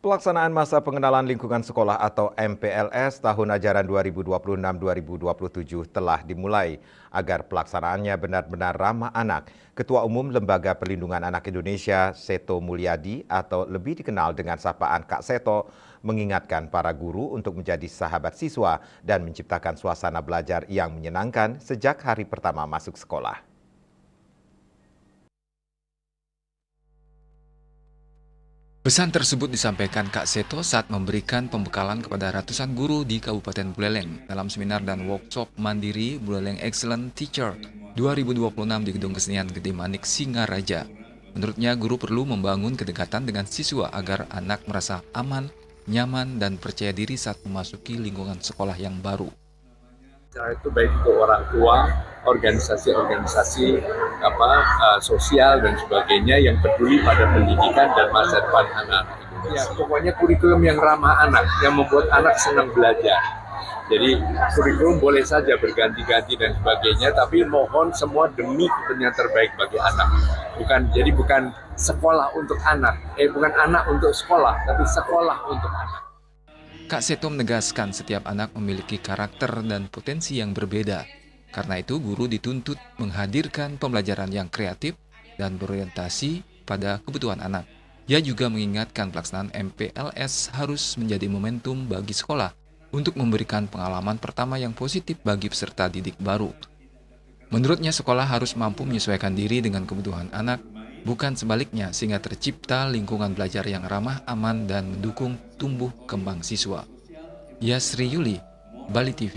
Pelaksanaan masa pengenalan lingkungan sekolah atau MPLS tahun ajaran 2026-2027 telah dimulai agar pelaksanaannya benar-benar ramah anak. Ketua Umum Lembaga Perlindungan Anak Indonesia, Seto Mulyadi atau lebih dikenal dengan sapaan Kak Seto, mengingatkan para guru untuk menjadi sahabat siswa dan menciptakan suasana belajar yang menyenangkan sejak hari pertama masuk sekolah. Pesan tersebut disampaikan Kak Seto saat memberikan pembekalan kepada ratusan guru di Kabupaten Buleleng dalam seminar dan workshop mandiri Buleleng Excellent Teacher 2026 di Gedung Kesenian Gede Manik, Singaraja. Menurutnya, guru perlu membangun kedekatan dengan siswa agar anak merasa aman, nyaman, dan percaya diri saat memasuki lingkungan sekolah yang baru. Itu baik itu orang tua, organisasi-organisasi sosial dan sebagainya yang peduli pada pendidikan dan masa depan anak-anak Indonesia. Ya, pokoknya kurikulum yang ramah anak, yang membuat anak senang belajar. Jadi kurikulum boleh saja berganti-ganti dan sebagainya, tapi mohon semua demi kepentingan terbaik bagi anak. Bukan sekolah untuk anak, bukan anak untuk sekolah, tapi sekolah untuk anak. Kak Seto menegaskan setiap anak memiliki karakter dan potensi yang berbeda. Karena itu, guru dituntut menghadirkan pembelajaran yang kreatif dan berorientasi pada kebutuhan anak. Ia juga mengingatkan pelaksanaan MPLS harus menjadi momentum bagi sekolah untuk memberikan pengalaman pertama yang positif bagi peserta didik baru. Menurutnya, sekolah harus mampu menyesuaikan diri dengan kebutuhan anak, bukan sebaliknya, sehingga tercipta lingkungan belajar yang ramah, aman, dan mendukung tumbuh kembang siswa. Yasri Yuli, Bali TV.